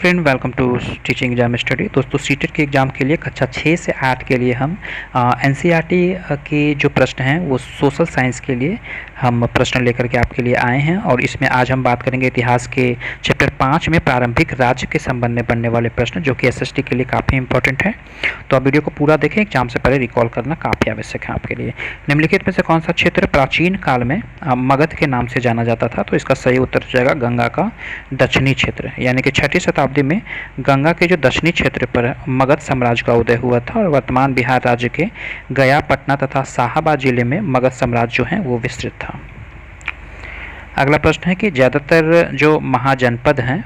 Friend, welcome to teaching exam study. दोस्तों, CTET के exam के लिए कक्षा 6 से 8 के लिए हम एनसीईआरटी के जो प्रश्न हैं वो सोशल साइंस के लिए हम प्रश्न लेकर के आपके लिए आए हैं। और इसमें आज हम बात करेंगे इतिहास के चैप्टर 5 में प्रारंभिक राज्य के संबंध में बनने वाले प्रश्न, जो कि एसएसटी के लिए काफ़ी इंपॉर्टेंट है। तो आप वीडियो को पूरा देखें, एग्जाम से पहले रिकॉल करना काफ़ी आवश्यक है आपके लिए। निम्नलिखित में से कौन सा क्षेत्र प्राचीन काल में मगध के नाम से जाना जाता था? तो इसका सही उत्तर हो जाएगा गंगा का दक्षिणी क्षेत्र, यानी कि 6वीं शताब्दी में गंगा के जो दक्षिणी क्षेत्र पर मगध साम्राज्य का उदय हुआ था। और वर्तमान बिहार राज्य के गया, पटना तथा साहाबाद जिले में मगध साम्राज्य जो है वो विस्तृत था। अगला प्रश्न है कि ज़्यादातर जो महाजनपद हैं,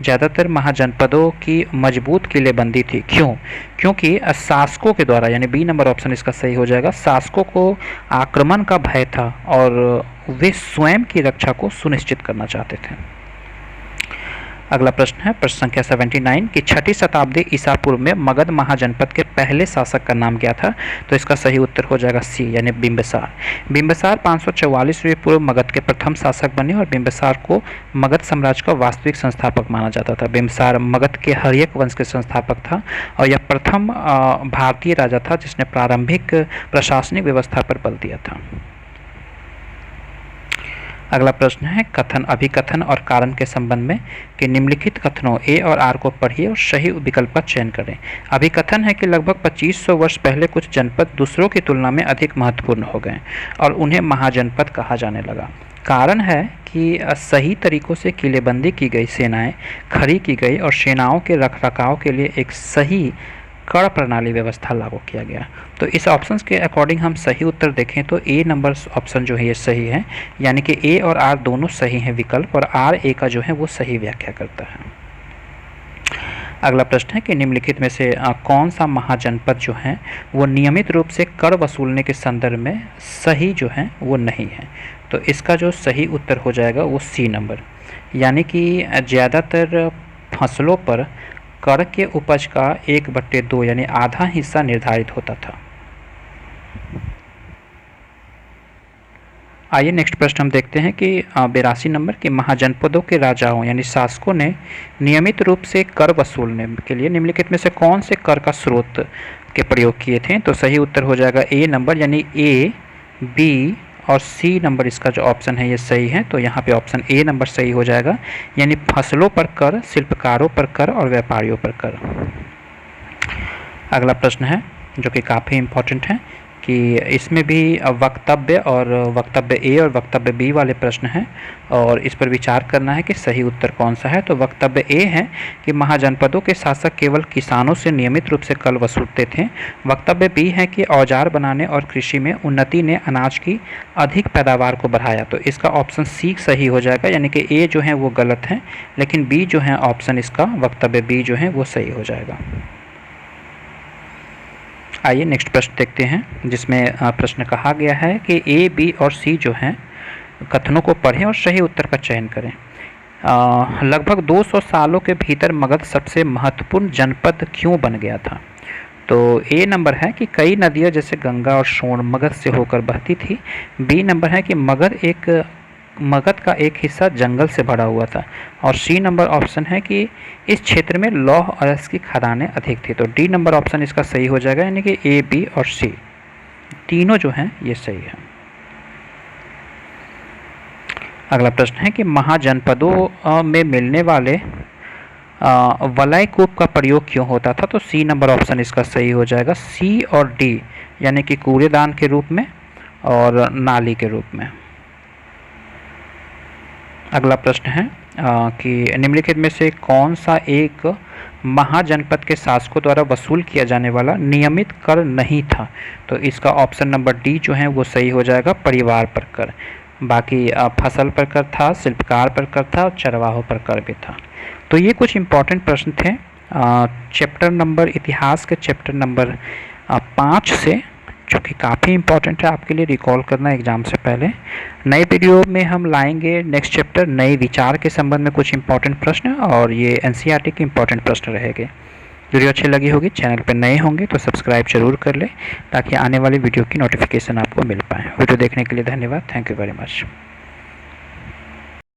ज़्यादातर महाजनपदों की मजबूत किलेबंदी थी, क्यों? क्योंकि शासकों के द्वारा, यानी बी नंबर ऑप्शन इसका सही हो जाएगा, शासकों को आक्रमण का भय था और वे स्वयं की रक्षा को सुनिश्चित करना चाहते थे। अगला प्रश्न है प्रश्न संख्या 79 कि 6वीं शताब्दी ईसा पूर्व में मगध महाजनपद के पहले शासक का नाम क्या था? तो इसका सही उत्तर हो जाएगा सी, यानी बिंबिसार। बिंबिसार 544 ईस्वी पूर्व मगध के प्रथम शासक बने और बिंबिसार को मगध साम्राज्य का वास्तविक संस्थापक माना जाता था। बिंबिसार मगध के हर्यक वंश के संस्थापक था और यह प्रथम भारतीय राजा था जिसने प्रारंभिक प्रशासनिक व्यवस्था पर बल दिया था। अगला प्रश्न है कथन, अभिकथन और कारण के संबंध में कि निम्नलिखित कथनों ए और आर को पढ़िए और सही विकल्प का चयन करें। अभिकथन है कि लगभग 2500 वर्ष पहले कुछ जनपद दूसरों की तुलना में अधिक महत्वपूर्ण हो गए और उन्हें महाजनपद कहा जाने लगा। कारण है कि सही तरीकों से किलेबंदी की गई सेनाएं खड़ी की गई और सेनाओं के रखरखाव के लिए एक सही कर प्रणाली व्यवस्था लागू किया गया। तो इस ऑप्शंस के अकॉर्डिंग हम सही उत्तर देखें तो ए नंबर ऑप्शन जो है ये सही है, यानी कि ए और आर दोनों सही हैं विकल्प, और आर ए का जो है वो सही व्याख्या करता है। अगला प्रश्न है कि निम्नलिखित में से कौन सा महाजनपद जो है वो नियमित रूप से कर वसूलने के संदर्भ में सही जो है वो नहीं है? तो इसका जो सही उत्तर हो जाएगा वो सी नंबर, यानी कि ज़्यादातर फसलों पर कर के उपज का 1/2 यानी आधा हिस्सा निर्धारित होता था। आइए नेक्स्ट प्रश्न हम देखते हैं कि 82 नंबर के महाजनपदों के राजाओं यानी शासकों ने नियमित रूप से कर वसूलने के लिए निम्नलिखित में से कौन से कर का स्रोत के प्रयोग किए थे? तो सही उत्तर हो जाएगा ए नंबर, यानी ए, बी और सी नंबर इसका जो ऑप्शन है ये सही है। तो यहाँ पे ऑप्शन ए नंबर सही हो जाएगा, यानी फसलों पर कर, शिल्पकारों पर कर और व्यापारियों पर कर। अगला प्रश्न है जो कि काफ़ी इम्पोर्टेंट है कि इसमें भी वक्तव्य और वक्तव्य ए और वक्तव्य बी वाले प्रश्न हैं और इस पर विचार करना है कि सही उत्तर कौन सा है। तो वक्तव्य ए है कि महाजनपदों के शासक केवल किसानों से नियमित रूप से कर वसूलते थे। वक्तव्य बी है कि औजार बनाने और कृषि में उन्नति ने अनाज की अधिक पैदावार को बढ़ाया। तो इसका ऑप्शन सी सही हो जाएगा, यानी कि ए जो है वो गलत है, लेकिन बी जो है ऑप्शन इसका वक्तव्य बी जो है वो सही हो जाएगा। आइए नेक्स्ट प्रश्न देखते हैं जिसमें प्रश्न कहा गया है कि ए, बी और सी जो हैं कथनों को पढ़ें और सही उत्तर का चयन करें। लगभग 200 सालों के भीतर मगध सबसे महत्वपूर्ण जनपद क्यों बन गया था? तो ए नंबर है कि कई नदियां जैसे गंगा और सोन मगध से होकर बहती थी। बी नंबर है कि मगध का एक हिस्सा जंगल से भरा हुआ था। और सी नंबर ऑप्शन है कि इस क्षेत्र में लौह अयस्क की खदानें अधिक थी। तो डी नंबर ऑप्शन इसका सही हो जाएगा, यानी कि ए, बी और सी तीनों जो हैं ये सही है। अगला प्रश्न है कि महाजनपदों में मिलने वाले वलय कूप का प्रयोग क्यों होता था? तो सी नंबर ऑप्शन इसका सही हो जाएगा, सी और डी, यानी कि कूड़ेदान के रूप में और नाली के रूप में। अगला प्रश्न है कि निम्नलिखित में से कौन सा एक महाजनपद के शासकों द्वारा वसूल किया जाने वाला नियमित कर नहीं था? तो इसका ऑप्शन नंबर डी जो है वो सही हो जाएगा, परिवार पर कर। बाकी फसल पर कर था, शिल्पकार पर कर था और चरवाहों पर कर भी था। तो ये कुछ इम्पोर्टेंट प्रश्न थे चैप्टर नंबर इतिहास के चैप्टर नंबर 5 से, जो कि काफ़ी इंपॉर्टेंट है आपके लिए रिकॉल करना एग्जाम से पहले। नए वीडियो में हम लाएंगे नेक्स्ट चैप्टर नए विचार के संबंध में कुछ इंपॉर्टेंट प्रश्न, और ये एनसीईआरटी के इंपॉर्टेंट प्रश्न रहेंगे। वीडियो अच्छी लगी होगी, चैनल पर नए होंगे तो सब्सक्राइब जरूर कर लें ताकि आने वाली वीडियो की नोटिफिकेशन आपको मिल पाए। वीडियो देखने के लिए धन्यवाद। Thank you very much.